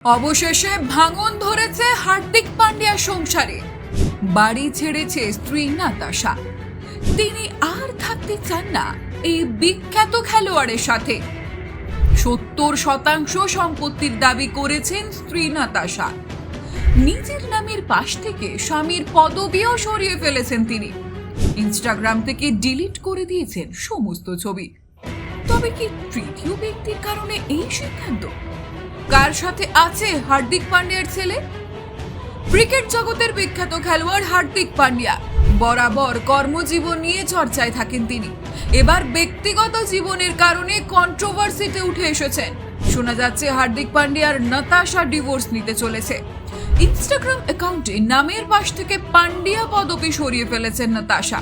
অবশেষে ভাঙন ধরেছে হার্দিক পান্ডিয়া সংসারে। বাড়ি ছেড়েছে স্ত্রী নাতাশা। তিনি আর থাকতে চান না এই বিখ্যাত খেলোয়াড়ের সাথে। 70% সম্পত্তির দাবি করেছেন স্ত্রী নাতাশা। নিজের নামের পাশ থেকে স্বামীর পদবিও সরিয়ে ফেলেছেন তিনি। ইনস্টাগ্রাম থেকে ডিলিট করে দিয়েছেন সমস্ত ছবি। তবে কি তৃতীয় ব্যক্তির কারণে এই সিদ্ধান্ত? কার সাথে আছে হার্দিক পান্ডিয়ার ছেলে? ক্রিকেট জগতের বিখ্যাত খেলোয়াড় হার্দিক পান্ডিয়া বরাবর কর্মজীবন নিয়ে চর্চায় থাকেন তিনি। এবার ব্যক্তিগত জীবনের কারণে কন্ট্রোভার্সিতে উঠে এসেছেন। শোনা যাচ্ছে হার্দিক পান্ডিয়ার নাতাশা ডিভোর্স নিতে চলেছে। ইনস্টাগ্রাম অ্যাকাউন্টে নামের পাশ থেকে পান্ডিয়া পদবি সরিয়ে ফেলেছেন নাতাশা।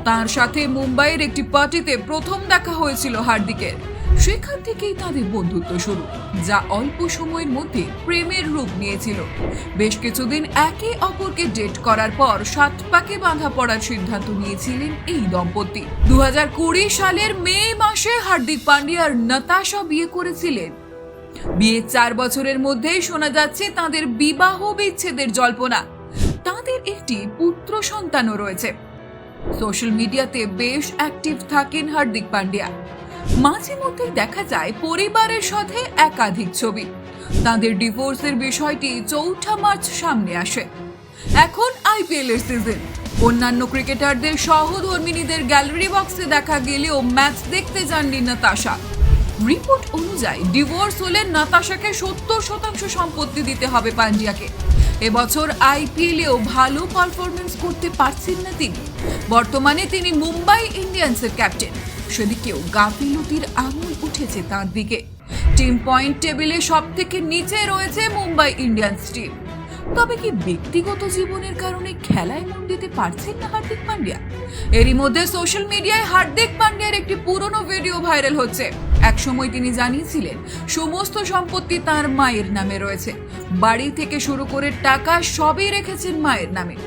তার সাথে মুম্বাইয়ের একটি পার্টিতে প্রথম দেখা হয়েছিল হার্দিকের। সেখান থেকেই তাদের বন্ধুত্ব শুরু, যা অল্প সময়ের মধ্যে প্রেমের রূপ নিয়েছিল। বেশ কিছুদিন একে অপরকে ডেট করার পর 7 পাকে বাঁধা পড়ার সিদ্ধান্ত নিয়েছিলেন এই দম্পতি। 2020 সালের মে মাসে হার্দিক পান্ডিয়া আর নাতাশা বিয়ে করেছিলেন। বিয়ে 4 বছরের মধ্যেই শোনা যাচ্ছে তাদের বিবাহ বিচ্ছেদের জল্পনা। তাদের একটি পুত্র সন্তানও রয়েছে। সোশ্যাল মিডিয়াতে বেশ অ্যাক্টিভ থাকেন হার্দিক পান্ডিয়া। মাঝে মধ্যেই দেখা যায় পরিবারের সাথে একাধিক ছবি। তাদের ডিভোর্সের বিষয়টি 4 মার্চ সামনে আসে। এখন আইপিএল এর সিজন। অন্যান্য ক্রিকেটারদের সহধর্মিনীদের গ্যালারি বক্সে দেখা গেলেও ম্যাচ দেখতে যাননি নাতাশা। রিপোর্ট অনুযায়ী ডিভোর্স হলে নাতাশাকে 70% সম্পত্তি দিতে হবে পান্ডিয়াকে। এবছর আইপিএলেও ভালো পারফরমেন্স করতে পারছেন না তিনি। বর্তমানে তিনি মুম্বাই ইন্ডিয়ান্সের ক্যাপ্টেন। সেদিকেও গাফিলতির আঙুল উঠেছে তার দিকে। টিম পয়েন্ট টেবিলে সব থেকে নিচে রয়েছে মুম্বাই ইন্ডিয়ান্স টিম। তবে কি ব্যক্তিগত জীবনের কারণে খেলায় মন দিতে পারছেন না হার্দিক পান্ডিয়া? এরই মধ্যে সোশ্যাল মিডিয়ায় হার্দিক পান্ডিয়ার একটি পুরনো ভিডিও ভাইরাল হচ্ছে। একসময় তিনি জানিয়েছিলেন সমস্ত সম্পত্তি তার মায়ের নামে রয়েছে। বাড়ি থেকে শুরু করে টাকা সবই রেখেছেন মায়ের নামে।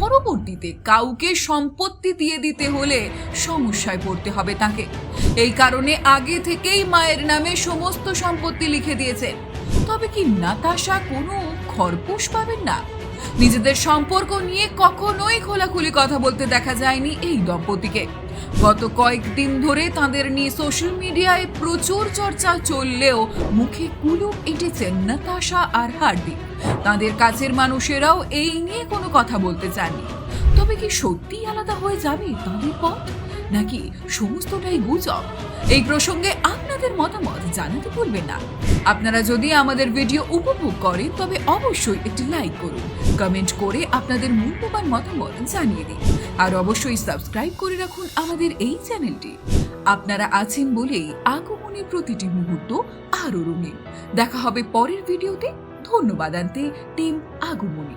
পরবর্তীতে কাউকে সম্পত্তি দিয়ে দিতে হলে সমস্যায় পড়তে হবে তাকে। এই কারণে আগে থেকেই মায়ের নামে সমস্ত সম্পত্তি লিখে দিয়েছেন। তবে কি নাতাশা কোনো খরপোশ পাবেন না? নিজেদের সম্পর্ক নিয়ে কখনোই খোলাখুলি কথা বলতে দেখা যায়নি এই দম্পতিকে। গত কয়েকদিন ধরে তাদের নিয়ে সোশ্যাল মিডিয়ায় প্রচুর চর্চা চললেও মুখে কুলুপ এঁটেছেন নাতাশা আর হার্দিক। তাদের কাছের মানুষেরাও এই নিয়ে কোনো কথা বলতে চাননি। তবে কি সত্যিই আলাদা হয়ে যাবে তাদের পথ, নাকি সমস্তটাই গুজব? এই প্রসঙ্গে আপনাদের মতামত জানাতে ভুলবেন না। আপনারা যদি আমাদের ভিডিও উপভোগ করেন তবে অবশ্যই একটি লাইক করুন, কমেন্ট করে আপনাদের মূল্যবান মতামত জানিয়ে দিন। আর অবশ্যই সাবস্ক্রাইব করে রাখুন আমাদের এই চ্যানেলটি। আপনারা আছেন বলেই আগমনের প্রতিটি মুহূর্ত আরো রঙিন। দেখা হবে পরের ভিডিওতে। ধন্যবাদ আনতে টিম আগমনী।